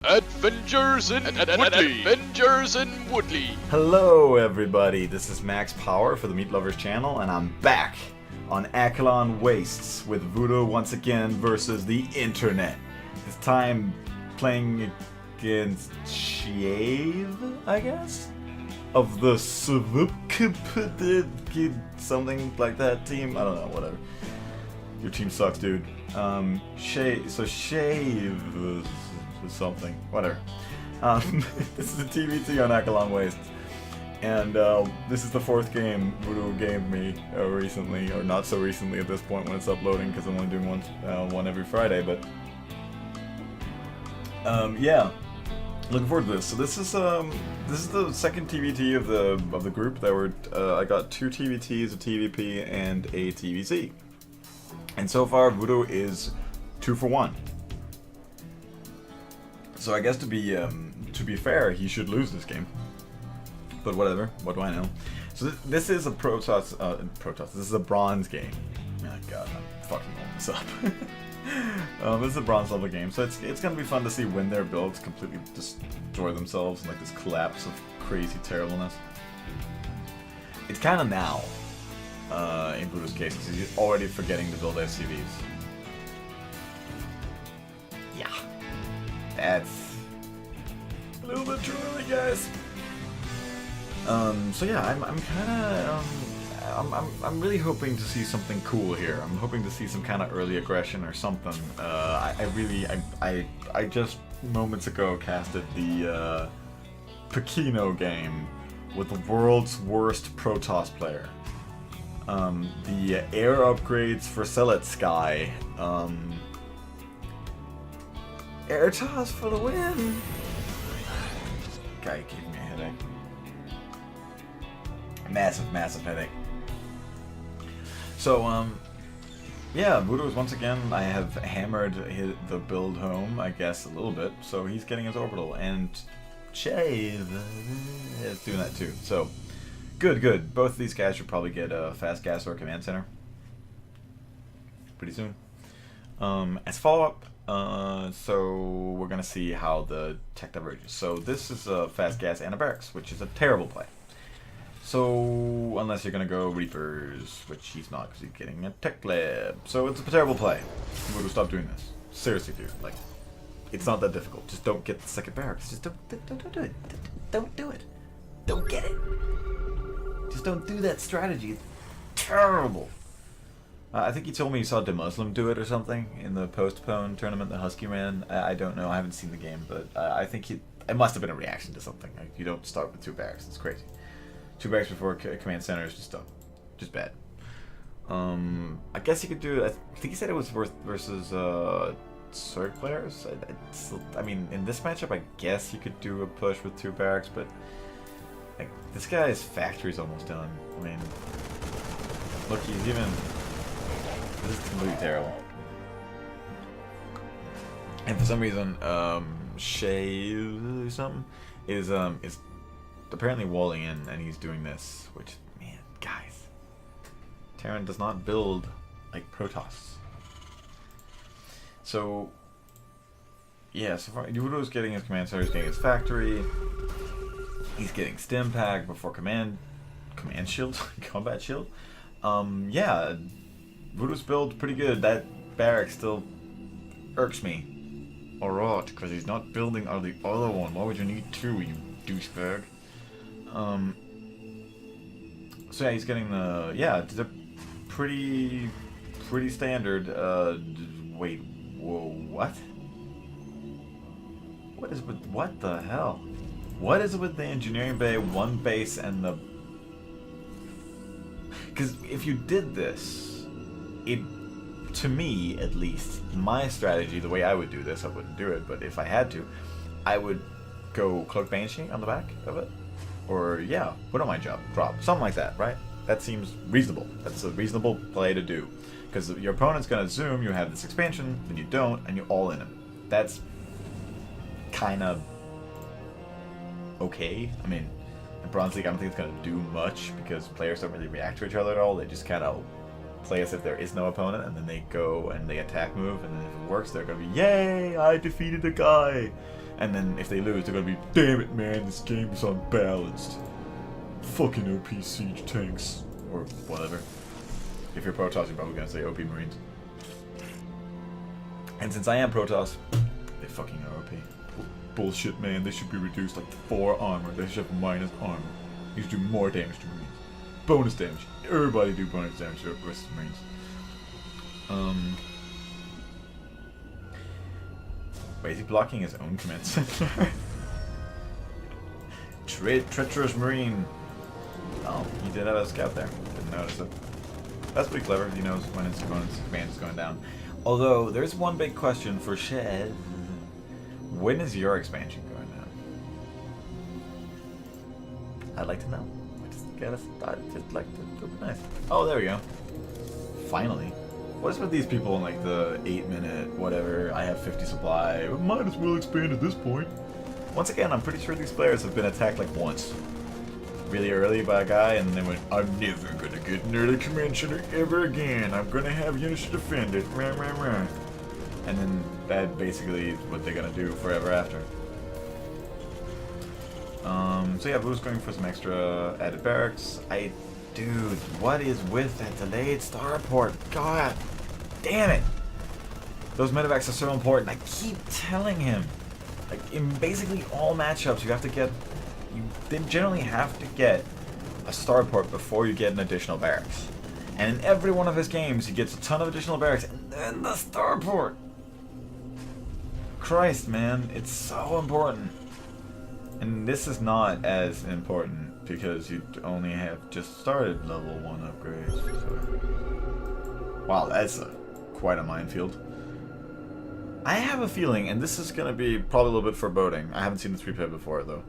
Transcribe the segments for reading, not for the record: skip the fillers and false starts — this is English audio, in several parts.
Adventures in Woodley. Adventures in Woodley. Hello everybody, this is Max Power for the Meat Lovers channel, and I'm back on Acheron Wastes with Vudo once again versus the internet. This time playing against Shave, I guess? Of the something like that team? I don't know, whatever. Your team sucks, dude. Shave something, whatever. This is a TVT on Acheron Wastes, and this is the fourth game Vudo gave me recently, or not so recently at this point when it's uploading, because I'm only doing one every Friday. But yeah, looking forward to this. So this is the second TVT of the group. There were I got 2 TVTs, a TVP, and a TVC, and so far Vudo is 2 for 1. So I guess to be fair, he should lose this game. But whatever. What do I know? So this is a Protoss. This is a bronze game. Oh god, I'm fucking rolling this up. This is a bronze level game, so it's gonna be fun to see when their builds completely destroy themselves in like this collapse of crazy terribleness. It's kind of now, in Vudo's case, because he's already forgetting to build SCVs. Yeah. That's a little bit too early, guys. So yeah, I'm really hoping to see something cool here. I'm hoping to see some kind of early aggression or something. I just moments ago casted the Pekino game with the world's worst Protoss player. The air upgrades for Seletsky. Air toss for the win! Guy gave me a headache. Massive headache. So, yeah, Vudo is once again, I have hammered the build home, I guess, a little bit. So he's getting his orbital, and Shave is doing that too. So, good. Both of these guys should probably get a fast gas or command center pretty soon. As follow-up, so we're gonna see how the tech diverges. So this is a fast gas and a barracks, which is a terrible play. So unless you're gonna go Reapers, which he's not because he's getting a tech lab. So it's a terrible play. Vudo, stop doing this. Seriously, dude. Like, it's not that difficult. Just don't get the second barracks. Just don't do it. Don't do it. Don't get it. Just don't do that strategy. It's terrible. I think he told me he saw DeMuslim do it or something in the postpone tournament the Husky ran. I don't know. I haven't seen the game, but I think it must have been a reaction to something. Like, you don't start with 2 barracks. It's crazy. 2 barracks before command center is just dumb. Just bad. I guess you could do it. I think he said it was versus Zerg players. I mean, in this matchup, I guess you could do a push with 2 barracks, but like, this guy's factory's almost done. I mean, look, he's even... This is completely terrible. And for some reason, Shave something is apparently walling in, and he's doing this, which, man, guys, Terran does not build like Protoss. So yeah, so far Vudo's getting his command center, he's getting his factory, he's getting stim pack before command shield, combat shield. Yeah. Vudo's build pretty good. That barrack still irks me. Alright, because he's not building on the other one. Why would you need 2, you douchebag? So yeah, he's getting the... Yeah, it's a pretty standard... Wait, whoa, what? What the hell? What is it with the engineering bay, 1 base, and the... Because if you did this... to me, at least, my strategy, the way I would do this, I wouldn't do it, but if I had to, I would go Cloak Banshee on the back of it. Or, yeah, put on my job, drop. Something like that, right? That seems reasonable. That's a reasonable play to do. Because your opponent's going to assume you have this expansion, then you don't, and you're all in him. That's kind of okay. I mean, in Bronze League, I don't think it's going to do much, because players don't really react to each other at all. They just kind of play as if there is no opponent, and then they go and they attack move, and then if it works, they're going to be, yay, I defeated a guy. And then if they lose, they're gonna be, damn it, man, this game is unbalanced. Fucking OP siege tanks. Or whatever. If you're Protoss, you're probably gonna say OP Marines. And since I am Protoss, they fucking are OP. Bullshit, man. They should be reduced like 4 armor. They should have minus armor. You should do more damage to Marines. Bonus damage. Everybody do bonus damage versus Marines. Wait, is he blocking his own command center? Treacherous Marine. Oh, he did have a scout there. Didn't notice it. That's pretty clever. He knows when his command is going down. Although, there's one big question for Shed. When is your expansion going down? I'd like to know. I'd just like to be nice. Oh, there we go. Finally. What's with these people in like the 8-minute whatever, I have 50 supply, might as well expand at this point. Once again, I'm pretty sure these players have been attacked like once. Really early by a guy, and then went, I'm never gonna get an early command center ever again. I'm gonna have units to defend it. Rah, rah, rah. And then that basically is what they're gonna do forever after. So yeah, Vudo's going for some extra added barracks. Dude, what is with that delayed starport? God damn it! Those medevacs are so important. I keep telling him. Like, in basically all matchups, you have to get... You generally have to get a starport before you get an additional barracks. And in every one of his games, he gets a ton of additional barracks, and then the starport! Christ, man, it's so important. And this is not as important because you only have just started level 1 upgrades. So. Wow, that's quite a minefield. I have a feeling, and this is going to be probably a little bit foreboding. I haven't seen this replay before, though.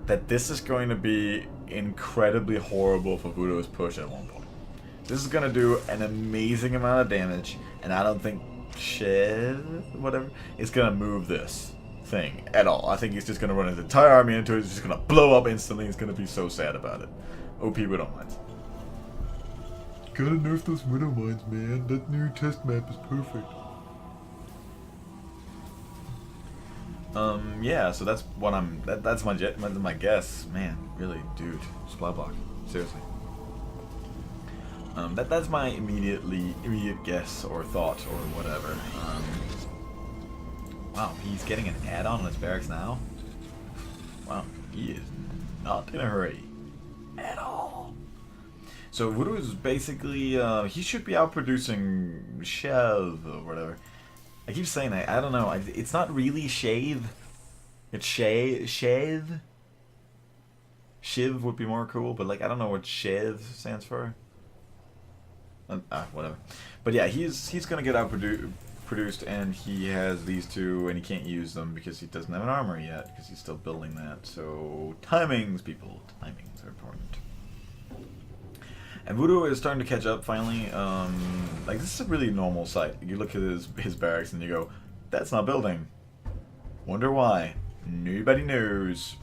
That this is going to be incredibly horrible for Vudo's push at one point. This is going to do an amazing amount of damage, and I don't think whatever, is going to move this thing at all. I think he's just going to run his entire army into it. It's just going to blow up instantly. He's going to be so sad about it. OP Widow Mines. Gotta nerf those Widow Mines, man. That new test map is perfect. Yeah, so that's what that's my guess. Man, really, dude. Supply block. Seriously. That's my immediate guess or thought or whatever. Wow, he's getting an add-on on his barracks now? Wow, he is not in a hurry. At all. So Vudo is basically, he should be outproducing Shev or whatever. I keep saying that, I don't know, it's not really Shave. It's Shave. Shiv would be more cool, but like, I don't know what Shev stands for. Whatever. But yeah, he's gonna get outproduced, and he has these two, and he can't use them because he doesn't have an armor yet, because he's still building that. So timings, people, timings are important. And Vudo is starting to catch up finally. Like, this is a really normal sight. You look at his barracks and you go, that's not building. Wonder why. Nobody knows.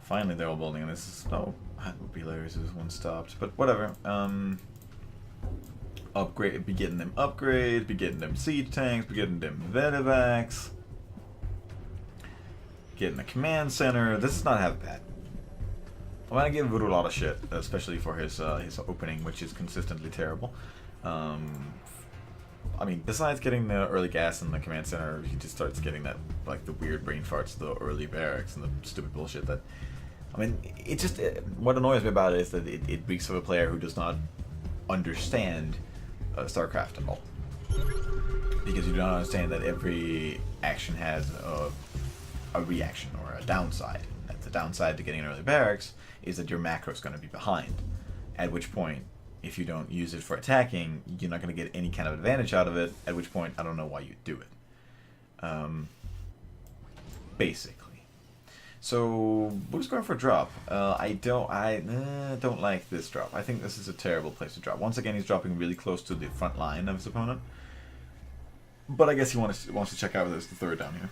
Finally, they're all building, and this is that would be hilarious if this one stopped, but whatever. Be getting them upgrades, be getting them siege tanks, be getting them medevacs, getting a command center. This is not half bad. I'm gonna give Vudo a lot of shit, especially for his opening, which is consistently terrible. I mean, besides getting the early gas in the command center, he just starts getting that, like, the weird brain farts, the early barracks, and the stupid bullshit that... I mean, what annoys me about it is that it reeks of a player who does not understand StarCraft at all. Because you do not understand that every action has a reaction or a downside. That the downside to getting an early barracks is that your macro is going to be behind. At which point, if you don't use it for attacking, you're not going to get any kind of advantage out of it, at which point, I don't know why you do it. Basically. So, Vudo's going for a drop. I don't like this drop. I think this is a terrible place to drop. Once again, he's dropping really close to the front line of his opponent. But I guess he wants to check out there's the third down here.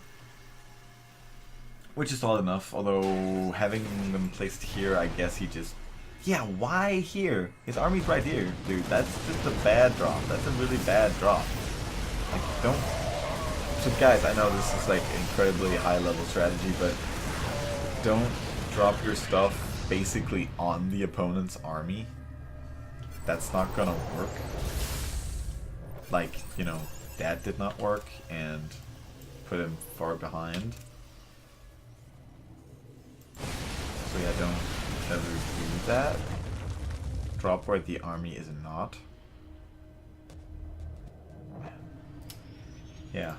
Which is solid enough, although having them placed here, I guess he just... Yeah, why here? His army's right here, dude. That's just a bad drop. That's a really bad drop. Like, don't So guys, I know this is like incredibly high level strategy, but don't drop your stuff basically on the opponent's army. That's not gonna work. Like, you know, that did not work and put him far behind. So yeah, don't ever do that. Drop where the army is not. Yeah,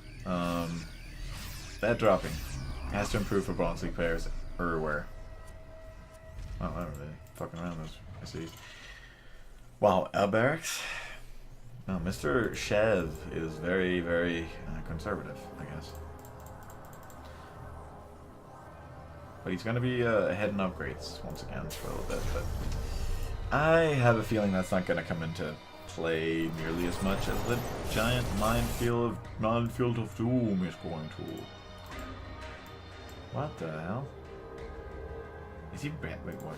that dropping has to improve for Bronze League players everywhere. Oh, I don't really fucking around those. I see. Wow, Barracks. No, Mr. Chev is very, very conservative, I guess. But he's going to be heading upgrades once again for a little bit. But I have a feeling that's not going to come into play nearly as much as the giant minefield of doom is going to. What the hell? Is he wait, what?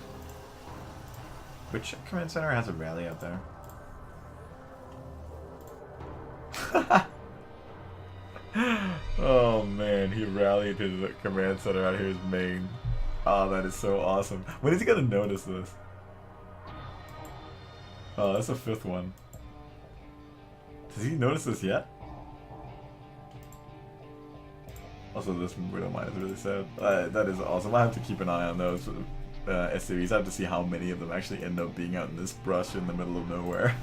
Which command center has a rally out there? Oh man, he rallied his command center out here, his main. Oh, that is so awesome. When is he gonna notice this? Oh, that's the 5th one. Does he notice this yet? Also, this Widow Mine is really sad. That is awesome. I have to keep an eye on those SCVs. I have to see how many of them actually end up being out in this brush in the middle of nowhere.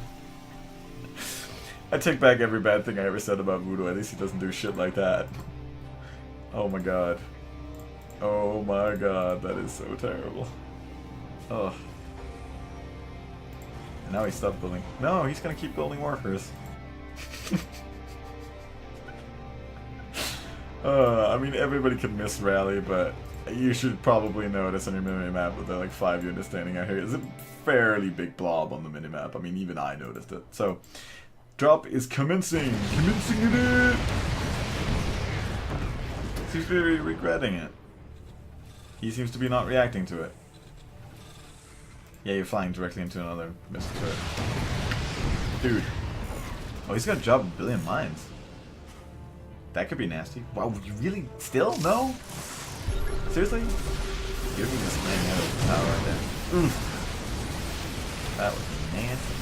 I take back every bad thing I ever said about Vudo. At least he doesn't do shit like that. Oh my god. Oh my god, that is so terrible. Ugh. And now he stopped building. No, he's gonna keep building workers. I mean, everybody can miss rally, but you should probably notice on your mini-map that there are like 5 units standing out here. It's a fairly big blob on the mini-map. I mean, even I noticed it. So, drop is commencing! Commencing it! Seems to be regretting it. He seems to be not reacting to it. Yeah, you're flying directly into another missile turret. Dude. Oh, he's got a job a billion mines. That could be nasty. Wow, you really still? No? Seriously? You're just laying out of power right there. Oof. That was nasty.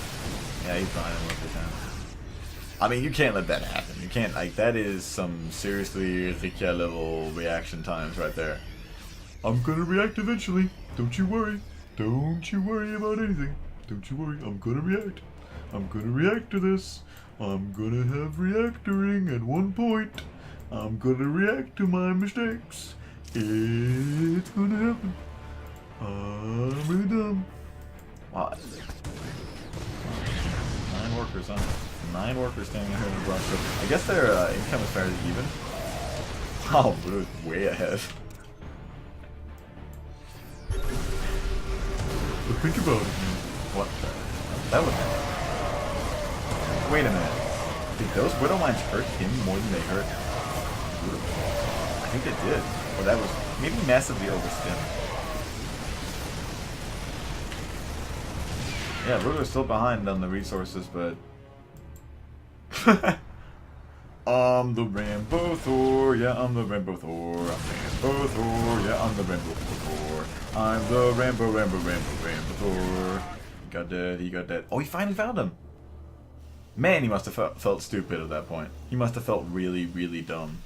Yeah, he's flying him over time. I mean, you can't let that happen. You can't, like, that is some seriously Rikia level reaction times right there. I'm gonna react eventually. Don't you worry. Don't you worry about anything. Don't you worry. I'm gonna react. I'm gonna react to this. I'm gonna have reactoring at one point. I'm gonna react to my mistakes. It's gonna happen. I'm really dumb. Wow. 9 workers, huh? 9 workers standing here in the brush. So I guess their income is fairly even. Oh, Vudo's way ahead. But think about it, man. What the? That was. Wait a minute. Did those Widow Mines hurt him more than they hurt Vudo? I think they did. Or that was maybe massively overspent. Yeah, Vudo's still behind on the resources, but I'm the Rainbow Thor, yeah, I'm the Rainbow Thor, I'm Rainbow Thor, yeah, I'm the Rainbow Thor, I'm the Rainbow Thor. He got dead, he got dead. Oh, he finally found him! Man, he must have felt stupid at that point. He must have felt really, really dumb.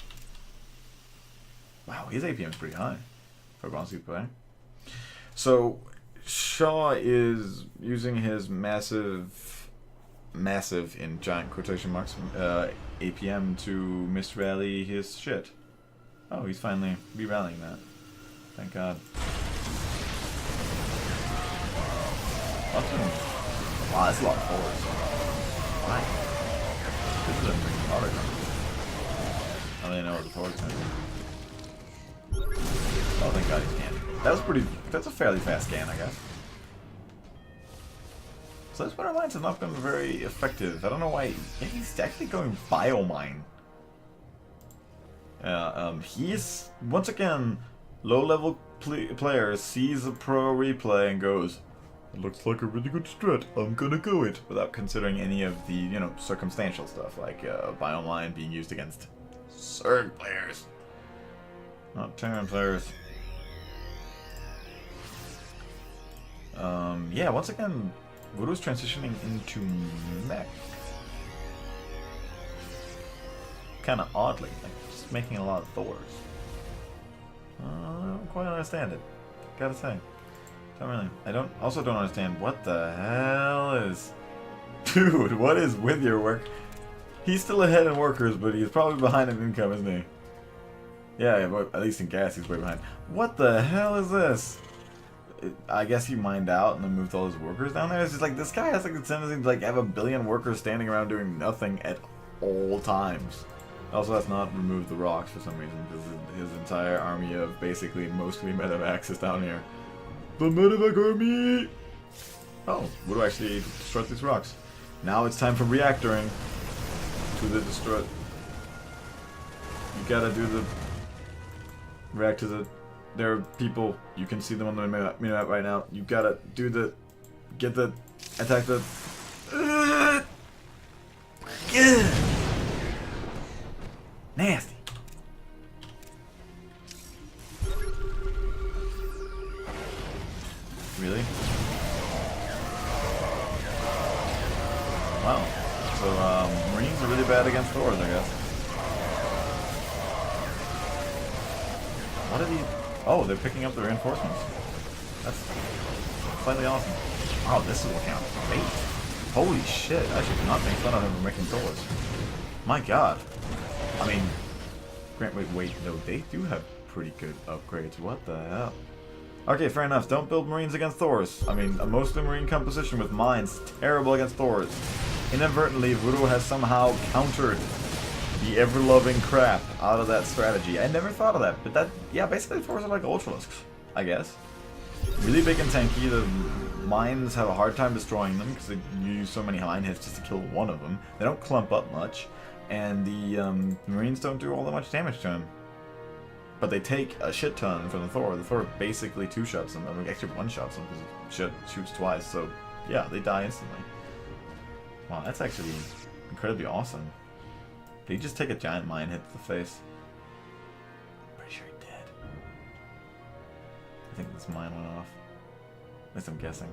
Wow, his APM is pretty high for a Bronze League player. So, Shaw is using his massive in giant quotation marks, APM to misrally his shit. Oh, he's finally re-rallying that. Thank God. Awesome. Wow, that's a lot of forwards. Right. This is a freaking hard. I don't even know what the forwards are. Oh, thank God he can. That was pretty. That's a fairly fast scan, I guess. So this Widow Mines has not been very effective. I don't know why. Yeah, he's actually going Biomine. He's once again low-level player sees a pro replay and goes, "It looks like a really good strat. I'm gonna go it," without considering any of the circumstantial stuff like Biomine being used against Certain players. Not Terran players. Yeah, once again, Vudo's transitioning into mech. Kind of oddly, like just making a lot of Thors. I don't quite understand it. Gotta say, don't really. Also don't understand what the hell is. Dude, what is with your work? He's still ahead in workers, but he's probably behind in income, isn't he? Yeah, but at least in gas, he's way behind. What the hell is this? I guess he mined out and then moved all his workers down there. It's just like this guy has like the tendency to like have a billion workers standing around doing nothing at all times. Also has not removed the rocks for some reason because his entire army of basically mostly medevacs is down here. The medevac army! Oh, Vudo actually destroyed these rocks. Now it's time for reactoring to the destroy. You gotta do the react to the. There are people, you can see them on the minimap right now. You gotta do the, get the, attack the. Nasty. Really? Wow. So, Marines are really bad against Thors, I guess. What are these? Oh, they're picking up the reinforcements. That's slightly awesome. Wow, this is working out great. Holy shit, I should not make fun of him for making Thors. My god. I mean, wait, no, they do have pretty good upgrades. What the hell? Okay, fair enough. Don't build Marines against Thors. I mean, a mostly Marine composition with mines, terrible against Thors. Inadvertently, Vudo has somehow countered the ever-loving crap out of that strategy. I never thought of that, but that, yeah, basically Thors are like Ultralisks, I guess. Really big and tanky. The mines have a hard time destroying them because they use so many mine hits just to kill one of them. They don't clump up much, and the Marines don't do all that much damage to them. But they take a shit ton from the Thor. The Thor basically two-shots them. I mean, actually one-shots them because it shoots twice, so yeah, they die instantly. Wow, that's actually incredibly awesome. Did he just take a giant mine hit to the face? Pretty sure he did. I think this mine went off. At least I'm guessing.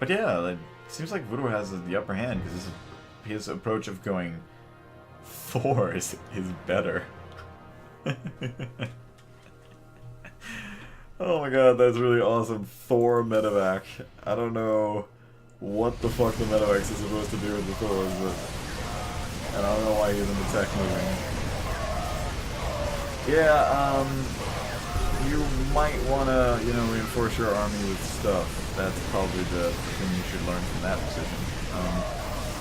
But yeah, it seems like Vudo has the upper hand because his approach of going Thor is better. Oh my god, that's really awesome. Thor medevac. I don't know what the fuck the medevacs is supposed to do with the Thors, but and I don't know why he isn't attack moving. Yeah, you might wanna, reinforce your army with stuff. That's probably the thing you should learn from that decision.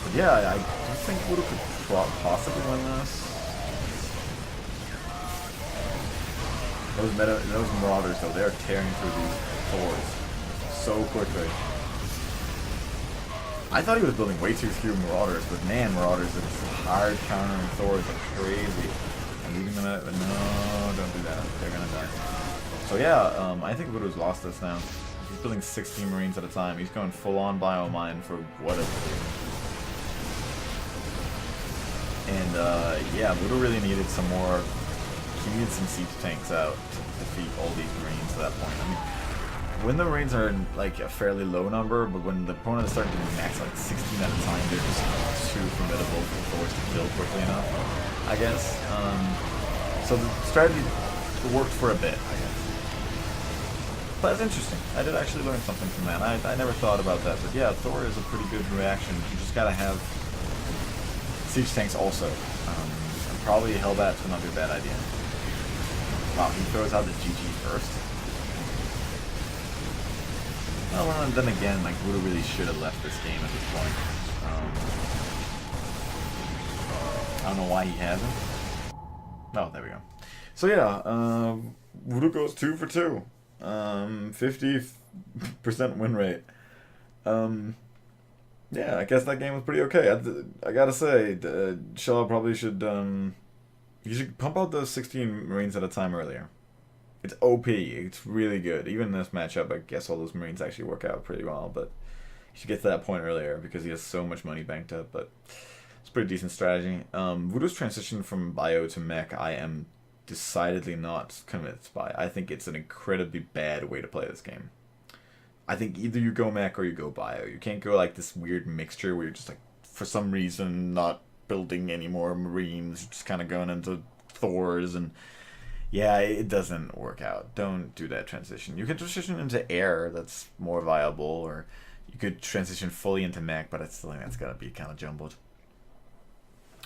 But yeah, I do think Vudo could possibly win this. Those Marauders, though, they're tearing through these Thors so quickly. I thought he was building way too few Marauders, but man, Marauders, it's hard countering Thors like crazy. And leaving them at, but no, don't do that. They're gonna die. So yeah, I think Vudo's lost this now. He's building 16 Marines at a time. He's going full-on biomine for whatever. And yeah, Vudo really needed some more. He needed some siege tanks out to defeat all these Marines at that point. I mean, when the Marines are in like a fairly low number, but when the opponent is starting to max like 16 at a time, they're just too formidable for Thors to kill quickly enough, I guess. So the strategy worked for a bit, I guess. But it's interesting. I did actually learn something from that. I never thought about that, but yeah, Thor is a pretty good reaction. You just gotta have siege tanks also. And probably Hellbats would not be a bad idea. Wow, he throws out the GG first. Well, and then again, like, Vudo really should have left this game at this point. I don't know why he hasn't. Oh, there we go. So yeah, Vudo goes 2 for 2. 50% win rate. Yeah, I guess that game was pretty okay. I gotta say, Shaw probably should, you should pump out those 16 Marines at a time earlier. It's OP. It's really good. Even in this matchup, I guess all those Marines actually work out pretty well, but you should get to that point earlier because he has so much money banked up. But It's a pretty decent strategy. Vudo's transition from bio to mech, I am decidedly not convinced by. I think it's an incredibly bad way to play this game. I think either you go mech or you go bio. You can't go like this weird mixture where you're just like, for some reason, not building any more Marines, just kind of going into Thors, and yeah, it doesn't work out. Don't do that transition. You can transition into air, that's more viable, or you could transition fully into mech, but I still think that's gonna be kind of jumbled.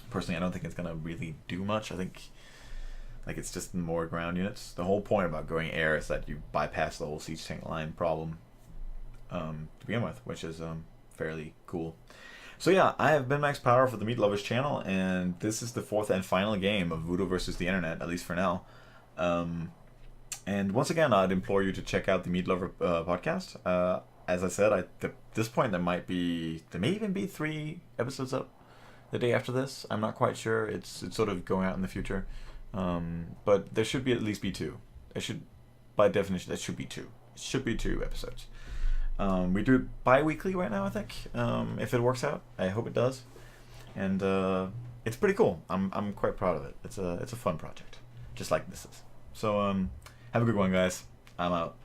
Personally, I don't think it's gonna really do much. I think like it's just more ground units. The whole point about going air is that you bypass the whole siege tank line problem to begin with, which is fairly cool. So yeah, I have been Max Power for the Meat Lovers channel, and this is the fourth and final game of Vudo versus the Internet, at least for now. And once again, I'd implore you to check out the Meat Lover podcast. As I said, at this point there may even be 3 episodes up the day after this. I'm not quite sure. It's sort of going out in the future, but there should at least be 2. It should, by definition, there should be 2. It should be 2 episodes. We do it bi-weekly right now, I think. If it works out, I hope it does. And it's pretty cool. I'm quite proud of it. It's a fun project, just like this is. So have a good one, guys. I'm out.